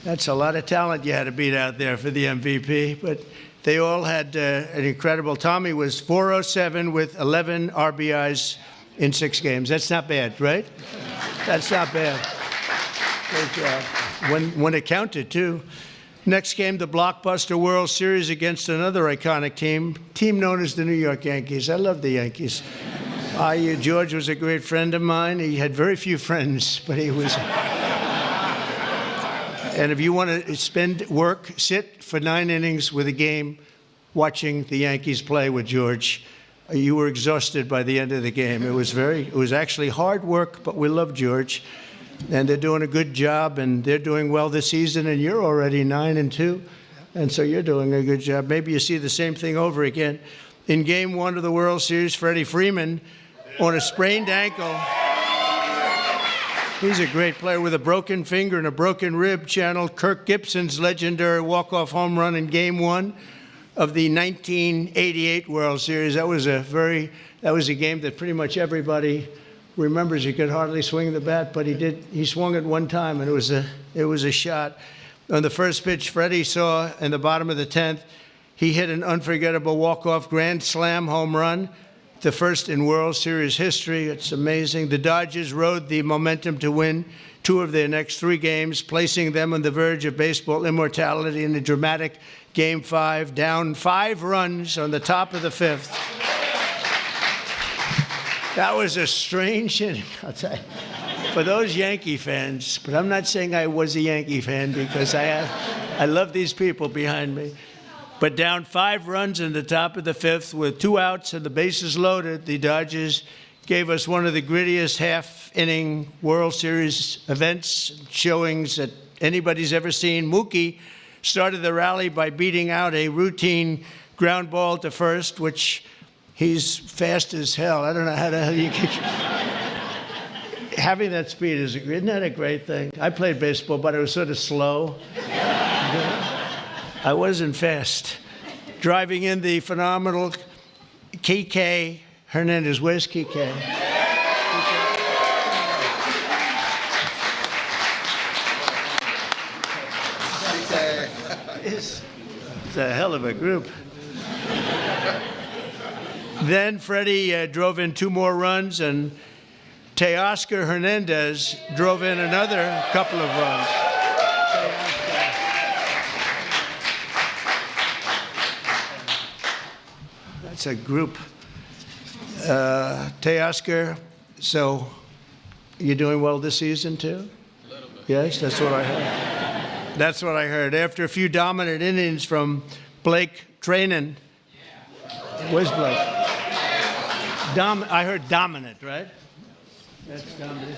That's a lot of talent you had to beat out there for the MVP. But they all had an incredible. Tommy was 407 with 11 RBIs in 6 games. That's not bad, right? That's not bad. Great job. When it counted, too. Next came the blockbuster World Series against another iconic team known as the New York Yankees. I love the Yankees. George was a great friend of mine. He had very few friends, but he was. And if you want to sit for 9 innings with a game watching the Yankees play with George, you were exhausted by the end of the game. It was actually hard work, but we love George. And they're doing a good job, and they're doing well this season, and you're already 9-2. And so you're doing a good job. Maybe you see the same thing over again. In Game 1 of the World Series, Freddie Freeman on a sprained ankle. He's a great player with a broken finger and a broken rib. Channeled Kirk Gibson's legendary walk-off home run in Game 1 of the 1988 World Series. That was a game that pretty much everybody remembers. He could hardly swing the bat, but he swung it one time, and it was a shot. On the first pitch Freddie saw in the bottom of the 10th, he hit an unforgettable walk-off grand slam home run, the first in World Series history. It's amazing. The Dodgers rode the momentum to win 2 of their next 3 games, placing them on the verge of baseball immortality in a dramatic Game 5, down 5 runs on the top of the 5th. That was a strange inning, I'll tell you, for those Yankee fans. But I'm not saying I was a Yankee fan, because I love these people behind me. But down 5 runs in the top of the 5th with 2 outs and the bases loaded, the Dodgers gave us one of the grittiest half-inning World Series events, showings that anybody's ever seen. Mookie started the rally by beating out a routine ground ball to first, which he's fast as hell. I don't know how the hell you can... Having that speed, isn't that a great thing? I played baseball, but it was sort of slow. I wasn't fast. Driving in the phenomenal Kike Hernandez. Where's Kike? It's a hell of a group. Then Freddie drove in 2 more runs, and Teoscar Hernandez drove in another couple of runs. That's a group. Teoscar, so you're doing well this season too? A little bit. Yes, that's what I heard. That's what I heard. After a few dominant innings from Blake Trainin. Where's Blake? I heard dominant, right? That's dominant.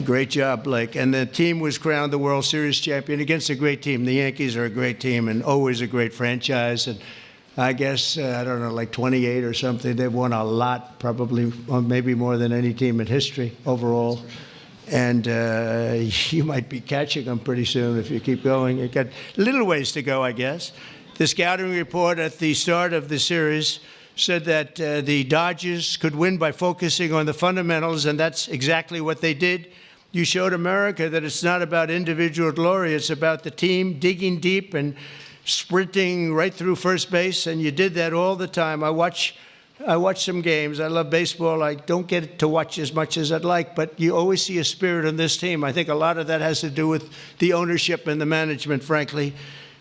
Great job, Blake. And the team was crowned the World Series champion against a great team. The Yankees are a great team and always a great franchise. And I guess, I don't know, like 28 or something. They've won a lot, probably, or maybe more than any team in history overall. And you might be catching them pretty soon if you keep going. You've got little ways to go, I guess. The scouting report at the start of the series said that the Dodgers could win by focusing on the fundamentals, and that's exactly what they did. You showed America that it's not about individual glory. It's about the team digging deep and sprinting right through first base, and you did that all the time. I watch some games. I love baseball. I don't get to watch as much as I'd like, but you always see a spirit on this team. I think a lot of that has to do with the ownership and the management, frankly.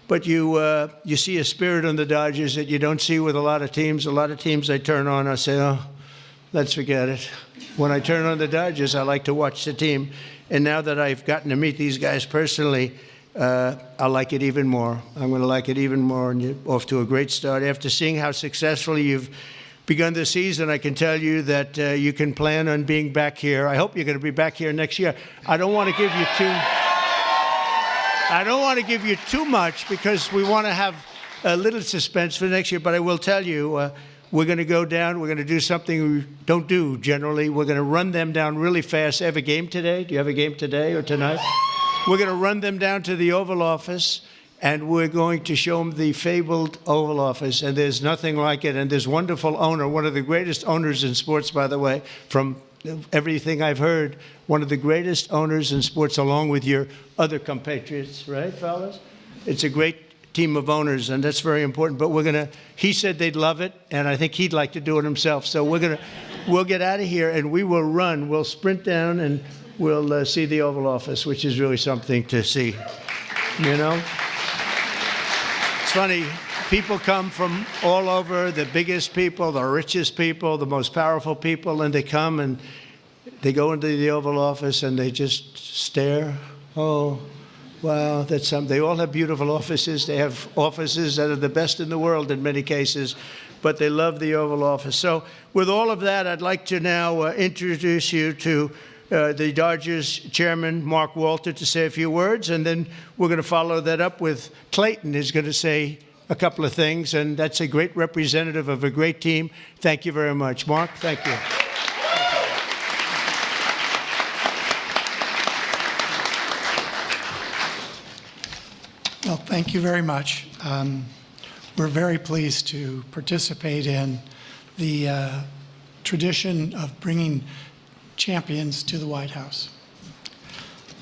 But you see a spirit on the Dodgers that you don't see with a lot of teams. A lot of teams I turn on, I say, oh, let's forget it. When I turn on the Dodgers, I like to watch the team. And now that I've gotten to meet these guys personally, I'll like it even more. I'm going to like it even more, and you're off to a great start. After seeing how successfully you've begun the season, I can tell you that you can plan on being back here. I hope you're going to be back here next year. I don't want to give you too much because we want to have a little suspense for next year, but I will tell you, we're going to go down. We're going to do something we don't do generally. We're going to run them down really fast. I have a game today. Do you have a game today or tonight? We're going to run them down to the Oval Office, and we're going to show them the fabled Oval Office, and there's nothing like it. And this wonderful owner, one of the greatest owners in sports, by the way, from everything I've heard, one of the greatest owners in sports, along with your other compatriots, right, fellas? It's a great team of owners, and that's very important. But he said they'd love it, and I think he'd like to do it himself. So we'll get out of here, and we will run. We'll sprint down, and we'll see the Oval Office, which is really something to see, you know? It's funny, people come from all over, the biggest people, the richest people, the most powerful people, and they come and they go into the Oval Office and they just stare. Oh, wow, that's something. They all have beautiful offices. They have offices that are the best in the world in many cases, but they love the Oval Office. So with all of that, I'd like to now introduce you to the Dodgers chairman, Mark Walter, to say a few words, and then we're going to follow that up with Clayton, who's going to say a couple of things, and that's a great representative of a great team. Thank you very much. Mark, thank you. Well, thank you very much. We're very pleased to participate in the tradition of bringing champions to the White House.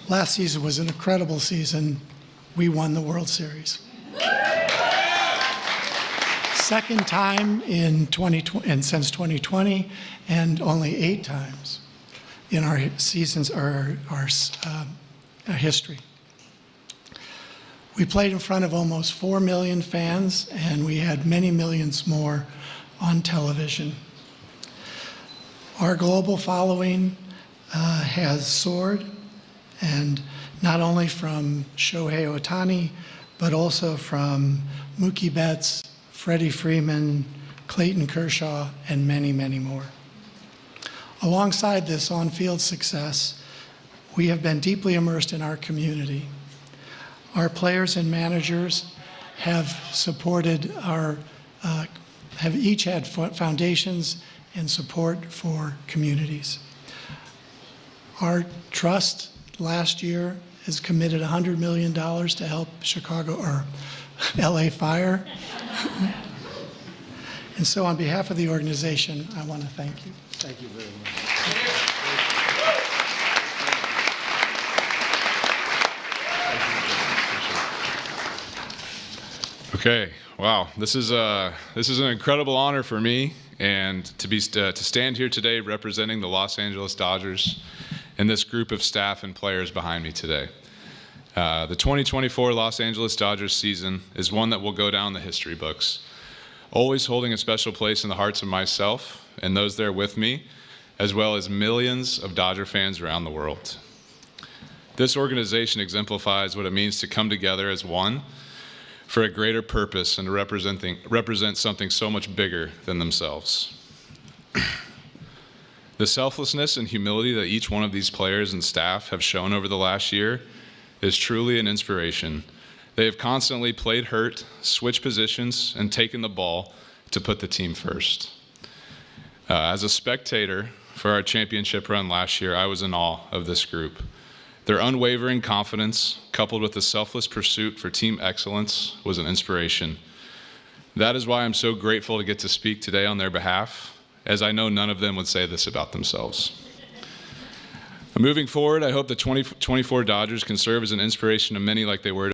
Last season was an incredible season. We won the World Series. Second time in 2020, and since 2020, and only 8 times in our seasons, our history. We played in front of almost 4 million fans, and we had many millions more on television. Our global following has soared, and not only from Shohei Ohtani, but also from Mookie Betts, Freddie Freeman, Clayton Kershaw, and many, many more. Alongside this on-field success, we have been deeply immersed in our community. Our players and managers have supported have each had foundations and support for communities. Our trust last year has committed $100 million to help Chicago or LA Fire. And so on behalf of the organization, I want to thank you. Thank you very much. Okay, wow, this is an incredible honor for me, and to stand here today representing the Los Angeles Dodgers and this group of staff and players behind me today. The 2024 Los Angeles Dodgers season is one that will go down the history books, always holding a special place in the hearts of myself and those there with me, as well as millions of Dodger fans around the world. This organization exemplifies what it means to come together as one for a greater purpose and to represent something so much bigger than themselves. The selflessness and humility that each one of these players and staff have shown over the last year is truly an inspiration. They have constantly played hurt, switched positions, and taken the ball to put the team first. As a spectator for our championship run last year, I was in awe of this group. Their unwavering confidence, coupled with the selfless pursuit for team excellence, was an inspiration. That is why I'm so grateful to get to speak today on their behalf, as I know none of them would say this about themselves. Moving forward, I hope the 2024 Dodgers can serve as an inspiration to many like they were